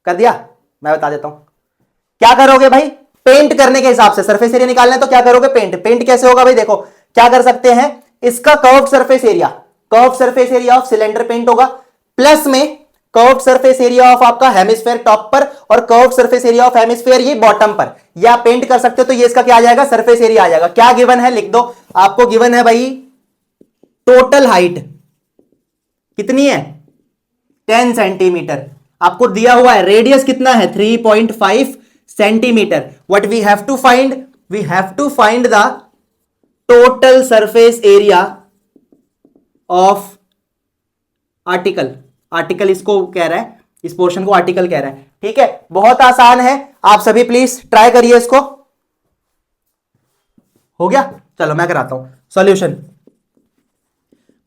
कर दिया, मैं बता देता हूं क्या करोगे भाई। पेंट करने के हिसाब से सरफेस एरिया निकालना है तो क्या करोगे, पेंट। पेंट कैसे होगा भाई, देखो क्या कर सकते हैं, इसका curved surface area of cylinder paint होगा, प्लस में कर्व्ड सरफेस एरिया ऑफ आपका हेमिस्फेयर टॉप पर और curved surface area of hemisphere ये बॉटम पर, या पेंट कर सकते हो तो ये इसका क्या आ जाएगा, सरफेस एरिया आ जाएगा। क्या गिवन है लिख दो, आपको गिवन है भाई टोटल हाइट कितनी है 10 सेंटीमीटर, आपको दिया हुआ है रेडियस कितना है 3.5 centimetre. What we have to find the total surface area of article इसको कह रहा है, इस पोर्शन को आर्टिकल कह रहा है। ठीक है, बहुत आसान है, आप सभी प्लीज ट्राई करिए इसको। हो गया, चलो मैं कराता हूं सॉल्यूशन।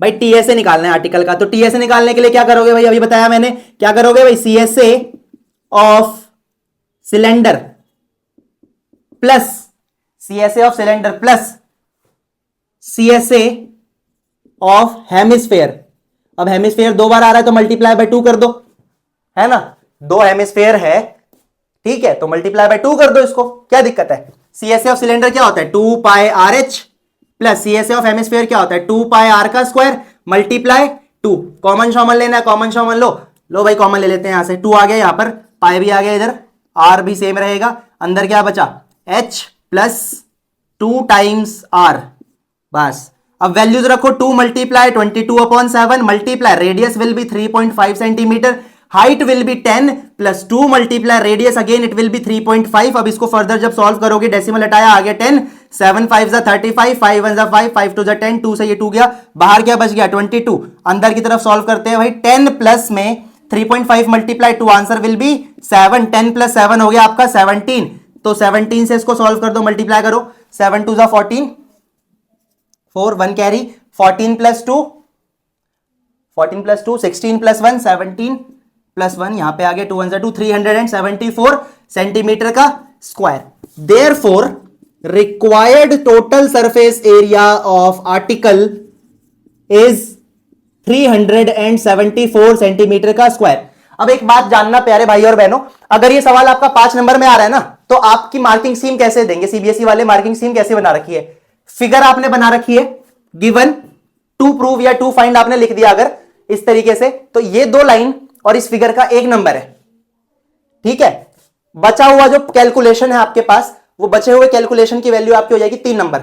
भाई टीएसए निकालना है आर्टिकल का, तो टीएसए निकालने के लिए क्या करोगे भाई, अभी बताया मैंने, क्या करोगे भाई, CSA of cylinder plus CSA of hemisphere. अब हेमिस्फेयर 2 बार आ रहा है तो मल्टीप्लाई बाय 2 कर दो, है ना, 2 हेमिस्फेयर है, ठीक है, तो मल्टीप्लाई बाय 2 कर दो इसको, क्या दिक्कत है। सीएसए ऑफ सिलेंडर क्या होता है 2 pi r h plus CSA of hemisphere क्या होता है 2 पाई आर का स्क्वायर मल्टीप्लाई 2। कॉमन शॉमन लेना है, कॉमन शॉमन लो भाई, कॉमन ले लेते हैं यहां से, 2 आ गया यहां पर, पाई भी आ गया इधर, आर भी सेम रहेगा, अंदर क्या बचा एच प्लस 2 टाइम्स आर, बस। अब वैल्यूज रखो, 2 multiply 22/7 multiply radius will be 3.5 centimetre, height will be 10 plus 2 multiply radius again it will be 3.5। अब इसको फर्दर जब सॉल्व करोगे, डेसिमल हटाया आ गया 10, 7 5 35, 5 1 5, 5 2 10, 2 से ये 2 गया बाहर, क्या बच गया 22। अंदर की तरफ सॉल्व करते हैं भाई, 10 प्लस में 3.5 multiply 2 answer will be 7, 10 plus 7 हो गया आपका 17, तो 17 से इसको सॉल्व कर दो, मल्टीप्लाई करो, 7 2 14, 4 1 कैरी, 14 प्लस 2 16 प्लस 1 17 प्लस 1 यहां पे आ गया 2 1 2, 374 सेंटीमीटर का square. Therefore required total surface area of article is 374 centimetre का स्क्वायर। अब एक बात जानना प्यारे भाई और बहनों, अगर ये सवाल आपका 5 नंबर में आ रहा है ना, तो आपकी मार्किंग स्कीम कैसे देंगे, सीबीएसई वाले मार्किंग स्कीम कैसे बना रखी है, फिगर आपने बना रखी है, गिवन टू प्रूव या टू फाइंड आपने लिख दिया अगर इस तरीके से, तो ये 2 लाइन और इस फिगर का 1 नंबर है, ठीक है। बचा हुआ जो कैलकुलेशन है आपके पास, वो बचे हुए कैलकुलेशन की वैल्यू आपकी हो जाएगी 3 नंबर,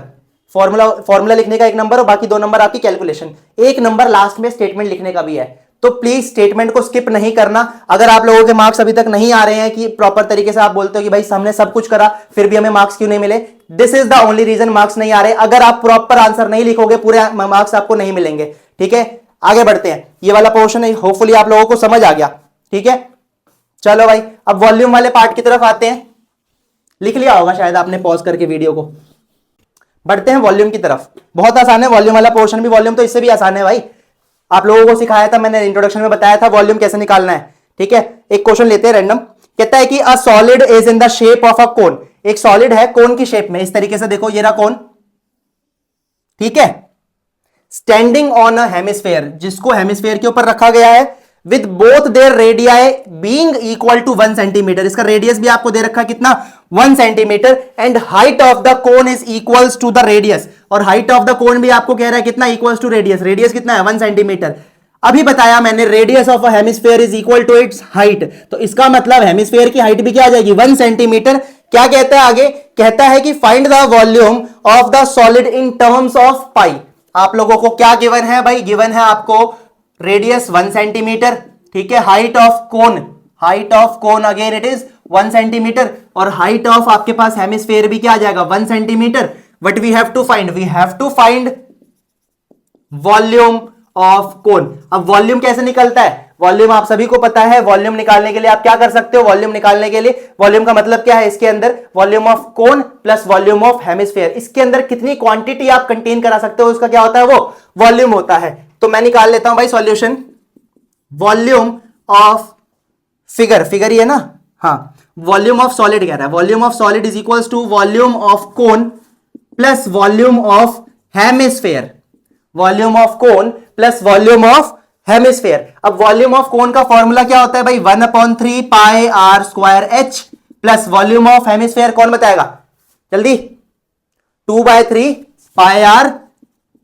फॉर्मूला लिखने का 1 नंबर और बाकी 2 नंबर आपकी कैलकुलेशन, 1 नंबर लास्ट में स्टेटमेंट लिखने का भी है। तो प्लीज स्टेटमेंट को स्किप नहीं करना। अगर आप लोगों के मार्क्स अभी तक नहीं आ रहे हैं कि प्रॉपर तरीके से आप बोलते हो कि भाई हमने सब कुछ करा फिर भी हमें मार्क्स क्यों नहीं मिले, this is the only reason marks नहीं आ रहे। अगर आप प्रॉपर आंसर नहीं लिखोगे पूरे मार्क्स आपको नहीं मिलेंगे, ठीक है। आगे बढ़ते हैं, ये वाला पोर्शन है, होपफुली आप लोगों को समझ आ गया, ठीक है। चलो भाई अब वॉल्यूम वाले पार्ट की तरफ आते हैं, लिख लिया होगा शायद आपने पॉज करके वीडियो को। बढ़ते हैं वॉल्यूम की तरफ, बहुत आसान है वॉल्यूम वाला पोर्शन भी, वॉल्यूम तो इससे भी आसान है भाई, आप लोगों को सिखाया था मैंने, इंट्रोडक्शन में बताया था वॉल्यूम कैसे निकालना है, ठीक है। एक क्वेश्चन लेते हैं रैंडम, कहता है कि a solid is in the shape of a cone, एक सॉलिड है कोन की शेप में, इस तरीके से देखो ये रहा कोन, ठीक है, स्टैंडिंग ऑन अ हेमिस्फेयर, जिसको हेमिस्फेयर के ऊपर रखा गया है, with both their radii being equal to 1 centimetre, इसका रेडियस भी आपको दे रखा है कितना 1 centimetre, and height of the cone is equals to the radius, और हाइट ऑफ द कोन भी आपको कह रहा है कितना इक्वल्स टू रेडियस, रेडियस कितना है 1 सेंटीमीटर। अभी बताया मैंने radius of a hemisphere is equal to its height, तो इसका मतलब हेमिस्फेयर की हाइट भी क्या आ जाएगी 1 सेंटीमीटर। क्या कहता है आगे, कहता है कि find the volume of the solid in terms of pi. आप लोगों को क्या गिवन है भाई, गिवन है आपको रेडियस 1 सेंटीमीटर, ठीक है, height of cone again it is 1 centimetre, और हाइट ऑफ आपके पास हेमिस्फेयर भी क्या आ जाएगा 1 centimetre. What we have to find volume of cone. अब वॉल्यूम कैसे निकलता है, वॉल्यूम आप सभी को पता है, वॉल्यूम निकालने के लिए आप क्या कर सकते हो, वॉल्यूम निकालने के लिए, वॉल्यूम का मतलब क्या है, इसके अंदर volume of cone plus volume of hemisphere, इसके अंदर कितनी क्वांटिटी आप कंटेन करा सकते हो उसका क्या होता है, वो वॉल्यूम होता है। तो मैं निकाल लेता हूं भाई सॉल्यूशन, वॉल्यूम ऑफ फिगर ही है ना, हाँ, वॉल्यूम ऑफ सॉलिड कह रहा है, volume of solid is equals to volume of cone plus volume of hemisphere, volume of cone plus volume of hemisphere. अब वॉल्यूम ऑफ कोन का फॉर्मूला क्या होता है भाई 1/3 pi r square h, plus volume of hemisphere कौन बताएगा जल्दी, 2/3 पाई are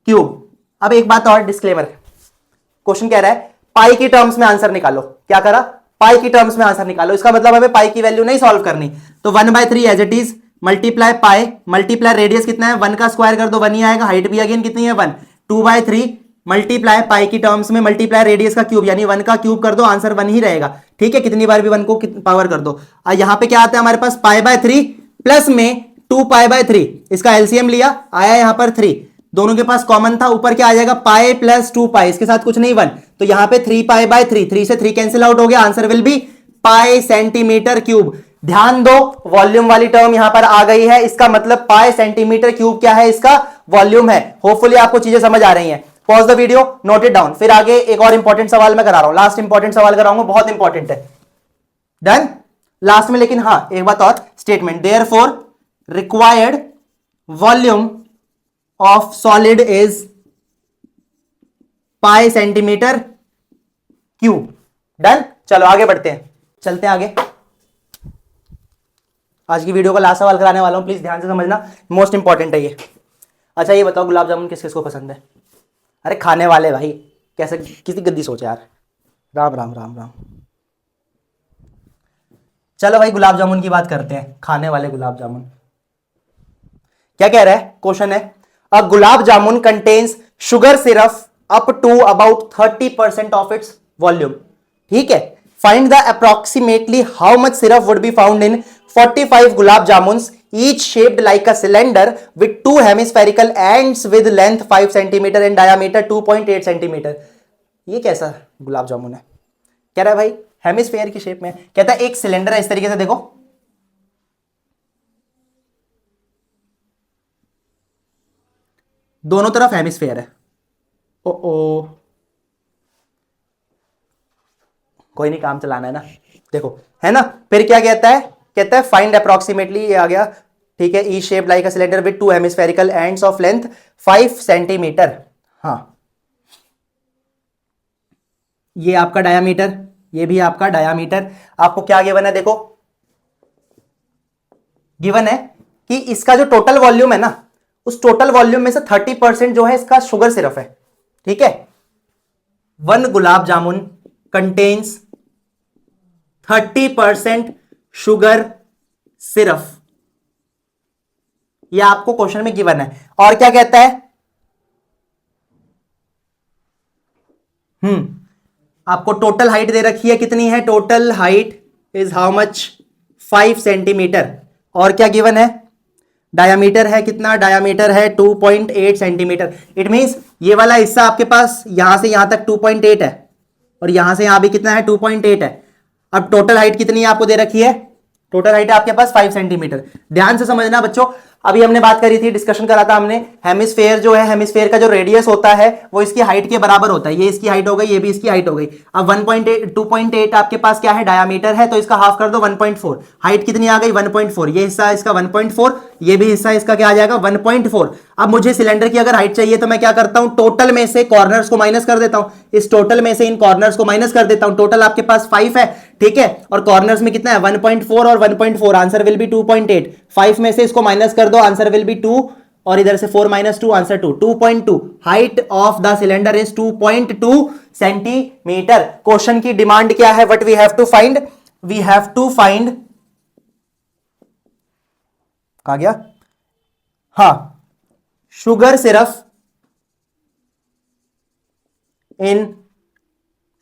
cube. अब एक बात और, डिस्क्लेमर, क्वेश्चन कह रहा है पाई की टर्म्स में आंसर निकालो। क्या करा? पाई की टर्म्स में आंसर निकालो। इसका मतलब हमें पाई की वैल्यू नहीं सॉल्व करनी, तो 1/3 as it is multiply pi multiply radius कितना है 1 का स्क्वायर कर दो 1 ही आएगा, हाइट भी अगेन कितनी है 1, 2/3 मल्टीप्लाई पाई की टर्म्स में मल्टीप्लाई रेडियस का क्यूब यानी 1 का क्यूब कर दो, आंसर 1 ही रहेगा। ठीक है, कितनी बार भी 1 को पावर कर दो। यहां पे क्या आता है हमारे पास पाई/3 प्लस में 2 पाई/3, इसका एलसीएम लिया आया यहां पर 3, दोनों के पास कॉमन था, ऊपर क्या आ जाएगा पाई प्लस 2 पाई, इसके साथ कुछ नहीं 1, तो यहां पे 3 पाई/3, 3 से 3 कैंसिल आउट हो गया, answer will be pi centimetre cube. ध्यान दो वॉल्यूम वाली टर्म यहां पर आ गई है, इसका मतलब पाई सेंटीमीटर क्यूब क्या है, इसका वॉल्यूम है। होपफुली आपको चीजें समझ आ रही हैं। Pause the video, note it down, फिर आगे एक और इंपॉर्टेंट सवाल मैं करा रहा हूं, लास्ट इंपॉर्टेंट सवाल कराऊंगा, बहुत इंपॉर्टेंट है। डन लास्ट में, लेकिन हां एक बात और, statement therefore required volume of solid is pi centimetre cube. Done, चलो आगे बढ़ते हैं, चलते हैं आगे। आज की वीडियो का लास्ट सवाल कराने वाला हूं, प्लीज ध्यान से समझना, मोस्ट इंपॉर्टेंट है ये। अच्छा ये बताओ गुलाब जामुन किस किस को पसंद है? अरे खाने वाले भाई, कैसे किसी गद्दी सोचे यार। राम राम राम राम। चलो भाई गुलाब जामुन की बात करते हैं, खाने वाले गुलाब जामुन। क्या कह रहा है क्वेश्चन है, a gulab jamun contains sugar syrup up to about 30% of its volume. ठीक है, find the approximately how much syrup would be found in 45 gulab jamuns, each shaped like a cylinder with 2 hemispherical ends with length 5 centimeter and diameter 2.8 centimeter। ये कैसा गुलाब जामुन है? कह रहा है भाई hemisphere की शेप में, कहता है एक सिलेंडर है इस तरीके से, देखो दोनों तरफ हेमिस्फेयर है। ओ कोई नहीं, काम चलाना है ना, देखो है ना। फिर क्या कहता है, कहता है फाइंड अप्रोक्सीमेटली, ये आ गया ठीक है, ई shape like a cylinder with 2 hemispherical ends of length 5 centimetre. हाँ ये आपका डायामीटर, ये भी आपका डायामीटर। आपको क्या गिवन है, देखो गिवन है कि इसका जो टोटल वॉल्यूम है ना, उस टोटल वॉल्यूम में से 30% जो है इसका शुगर सिरप है। ठीक है, 1 गुलाब जामुन कंटेन्स 30% शुगर सिरप, यह आपको क्वेश्चन में गिवन है। और क्या कहता है, आपको टोटल हाइट दे रखी है, कितनी है total height is how much 5 centimetre. और क्या गिवन है, डायामीटर है कितना, डायामीटर है 2.8 सेंटीमीटर। इट मींस ये वाला हिस्सा आपके पास यहां से यहां तक 2.8 है, और यहां से यहां भी कितना है 2.8 है। अब टोटल हाइट कितनी है आपको दे रखी है, टोटल हाइट है आपके पास 5 सेंटीमीटर। ध्यान से समझना बच्चों, अभी हमने बात करी थी, डिस्कशन करा था हमने, हेमिस्फेयर जो है, हेमिस्फेयर का जो रेडियस होता है वो इसकी हाइट के बराबर होता है। ये इसकी हाइट हो गई, ये भी इसकी हाइट हो गई। अब 1.8 2.8 आपके पास क्या है, डायामीटर है, तो इसका हाफ कर दो 1.4, हाइट कितनी आ गई 1.4, ये हिस्सा इसका 1.4, ये भी हिस्सा इसका क्या आ जाएगा 1.4। अब मुझे सिलेंडर की अगर हाइट चाहिए तो मैं क्या करता हूं, टोटल में से कॉर्नर्स को माइनस कर देता हूं, इस टोटल में से इन कॉर्नर्स को माइनस कर देता हूं। टोटल आपके पास 5 है, ठीक है, और कॉर्नर्स में कितना है 1.4 और 1.4, आंसर विल बी 2.8। 5 में से इसको माइनस कर दो, आंसर विल बी 2, और इधर से 4 - 2 answer 2, 2.2। Height of the cylinder is 2.2 centimetre. Question की डिमांड क्या है, what we have to find, we have to find, कहा गया, हाँ, शुगर सिरप इन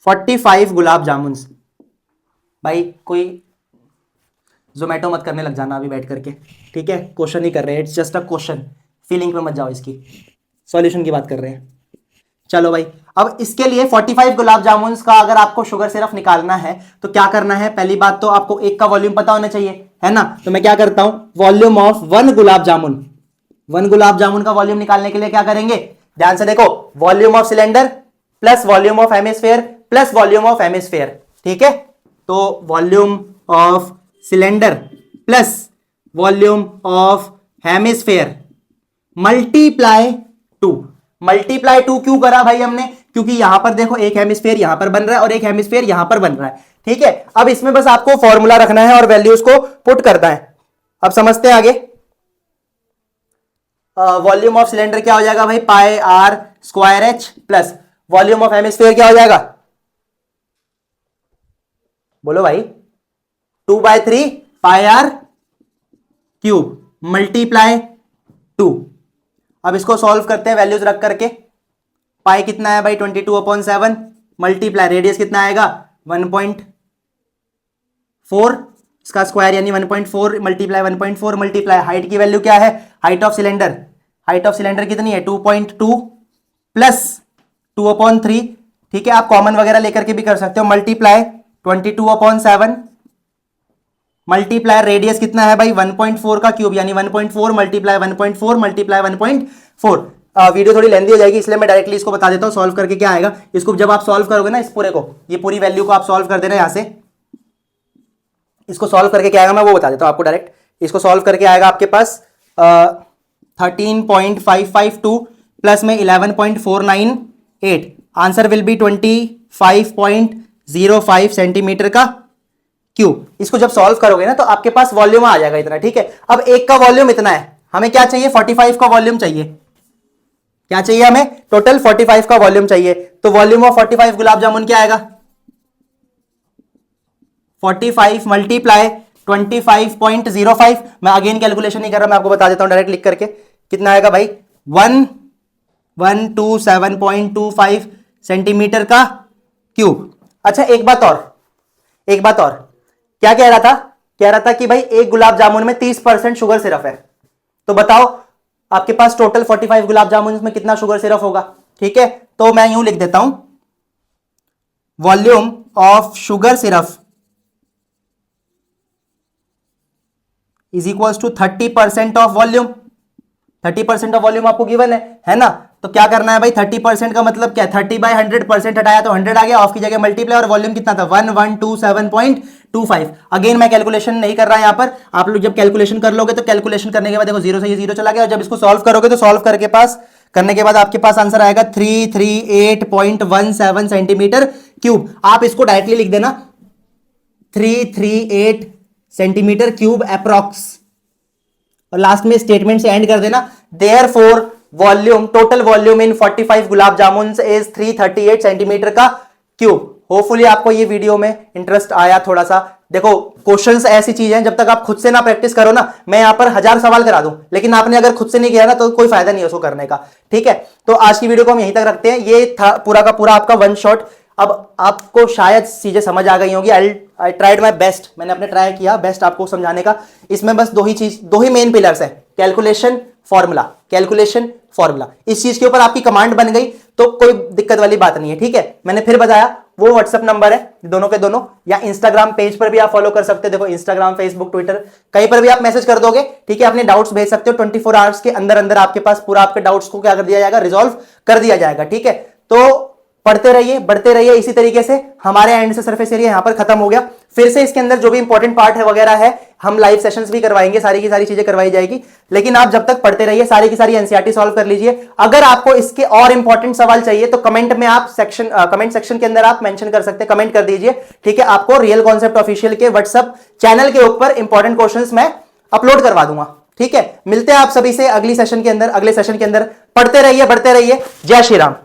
45 गुलाब जामुन्स। भाई कोई जोमेटो मत करने लग जाना अभी बैठ करके, ठीक है, क्वेश्चन ही कर रहे हैं, it's just a question, feeling में मत जाओ, इसकी सॉल्यूशन की बात कर रहे हैं। चलो भाई, अब इसके लिए 45 गुलाब जामुन्स का अगर आपको शुगर सिरप निकालना है तो क्या करना है, पहली बात तो आपको एक का वॉल्यूम पता होना चाहिए, है ना। तो मैं क्या करता हूं, वॉल्यूम ऑफ 1 गुलाब जामुन, 1 गुलाब जामुन का वॉल्यूम निकालने के लिए क्या करेंगे, ध्यान से देखो, volume of cylinder plus volume of hemisphere plus volume of hemisphere. ठीक है, तो volume of cylinder plus volume of hemisphere multiply 2। Multiply 2 क्यों करा भाई हमने, क्योंकि यहां पर देखो एक हेमिस्फेयर यहां पर बन रहा है और एक हेमिस्फेयर यहां पर बन रहा है। ठीक है, अब इसमें बस आपको फॉर्मूला रखना है और वैल्यूज को पुट करना है। अब समझते हैं आगे। वॉल्यूम ऑफ सिलेंडर क्या हो जाएगा भाई, pi r square h plus volume of hemisphere क्या हो जाएगा, बोलो भाई, 2/3 पाई आर क्यूब मल्टीप्लाई 2। अब इसको सॉल्व करते हैं वैल्यूज रख करके। पाई कितना है भाई 22/7 मल्टीप्लाई रेडियस कितना आएगा 1.4, इसका स्क्वायर यानी 1.4 मल्टीप्लाई 1.4 मल्टीप्लाई हाइट की वैल्यू क्या है, height of cylinder, height of cylinder कितनी है 2.2 प्लस 2/3, ठीक है, आप कॉमन वगैरह लेकर के भी कर सकते हो, मल्टीप्लाई 22/7 मल्टीप्लाई रेडियस कितना है भाई 1.4 का क्यूब यानी 1.4 मल्टीप्लाई 1.4 मल्टीप्लाई 1.4। वीडियो थोड़ी लेंदी हो जाएगी इसलिए मैं डायरेक्टली इसको बता देता हूं सॉल्व करके क्या आएगा। इसको जब आप सॉल्व करोगे ना, इस पूरे को, ये पूरी वैल्यू को आप सॉल्व कर देना यहां से, इसको सॉल्व करके क्या आएगा मैं वो बता देता हूं आपको डायरेक्ट। इसको सॉल्व करके आएगा आपके पास 13.552 प्लस में 11.498, आंसर विल बी 25.05 सेंटीमीटर का क्यूब। इसको जब सॉल्व करोगे ना तो आपके पास वॉल्यूम आ जाएगा इतना, ठीक है। अब एक का वॉल्यूम इतना है, हमें क्या चाहिए 45 का वॉल्यूम चाहिए, क्या चाहिए हमें टोटल 45 का वॉल्यूम चाहिए। तो वॉल्यूम ऑफ 45 गुलाब जामुन क्या आएगा 45 मल्टीप्लाई 25.05, मैं अगेन कैलकुलेशन नहीं कर रहा, मैं आपको बता देता हूं डायरेक्ट लिख करके, कितना आएगा भाई 1127.25 सेंटीमीटर का क्यूब। अच्छा एक बात और, क्या कह रहा था कि भाई एक गुलाब जामुन में 30% शुगर सिरप है, तो बताओ आपके पास टोटल 45 गुलाब जामुन में कितना शुगर सिरप होगा, ठीक है। तो मैं यूं लिख देता हूं, volume of sugar syrup is equals to 30% of volume. 30% of volume आपको गिवन है ना, तो क्या करना है भाई 30% का मतलब क्या है 30/100% हटाया तो 100 आ गया, ऑफ की जगह मल्टीप्लाई, और वॉल्यूम कितना था 1127.25। अगेन मैं कैलकुलेशन नहीं कर रहा यहां पर, आप लोग जब कैलकुलेशन कर लोगे तो कैलकुलेशन करने के बाद देखो 0 से ये 0 चला गया, और जब इसको सॉल्व करोगे तो सॉल्व करने के बाद आपके पास आंसर आएगा 338.17 सेंटीमीटर क्यूब। आप इसको डायरेक्टली लिख देना 338 सेंटीमीटर क्यूब अप्रॉक्स, और लास्ट में स्टेटमेंट से एंड कर देना, therefore volume total volume in 45 gulab jamun is 338 centimetre का क्यूब। होपफुली आपको ये वीडियो में इंटरेस्ट आया थोड़ा सा। देखो क्वेश्चंस ऐसी चीज हैं, जब तक आप खुद से ना प्रैक्टिस करो ना, मैं यहां पर 1000 सवाल करा दूं, लेकिन आपने अगर खुद से नहीं किया ना तो कोई फायदा नहीं है उसको करने का, ठीक है। तो आज की वीडियो को हम यहीं तक रखते हैं, ये था पूरा का पूरा आपका वन शॉट। अब आपको शायद चीजें समझ आ गई होंगी, आई ट्राइड माई बेस्ट, मैंने अपने ट्राई किया बेस्ट आपको समझाने का। इसमें बस दो ही मेन पिलर्स है, कैलकुलेशन फॉर्मूला। इस चीज के ऊपर आपकी कमांड बन गई तो कोई दिक्कत वाली बात नहीं है, ठीक है। मैंने फिर बताया वो व्हाट्सएप नंबर है दोनों के दोनों, या इंस्टाग्राम पेज पर भी आप फॉलो कर सकते हो, देखो इंस्टाग्राम फेसबुक ट्विटर कहीं पर भी आप मैसेज कर दोगे, ठीक है, अपने डाउट्स भेज सकते हो। 24 आवर्स के अंदर आपके पास पूरा आपके डाउट्स को क्या कर दिया जाएगा, रिजॉल्व कर दिया जाएगा, ठीक है। तो पढ़ते रहिए, बढ़ते रहिए इसी तरीके से। हमारे एंड से सरफेस एरिया यहां पर खत्म हो गया, फिर से इसके अंदर जो भी इंपॉर्टेंट पार्ट है वगैरह है हम लाइव सेशंस भी करवाएंगे, सारी की सारी चीजें करवाई जाएगी। लेकिन आप जब तक पढ़ते रहिए, सारी की सारी एनसीईआरटी सॉल्व कर लीजिए। अगर आपको इसके और इंपॉर्टेंट सवाल चाहिए तो कमेंट सेक्शन के अंदर आप मेंशन कर सकते हैं, कमेंट कर दीजिए, ठीक है। आपको रियल कॉन्सेप्ट ऑफिशियल के व्हाट्सएप चैनल के ऊपर इंपॉर्टेंट क्वेश्चंस मैं अपलोड करवा दूंगा, ठीक है। मिलते हैं आप सभी से अगले सेशन के अंदर। पढ़ते रहिए, बढ़ते रहिए। जय श्री राम।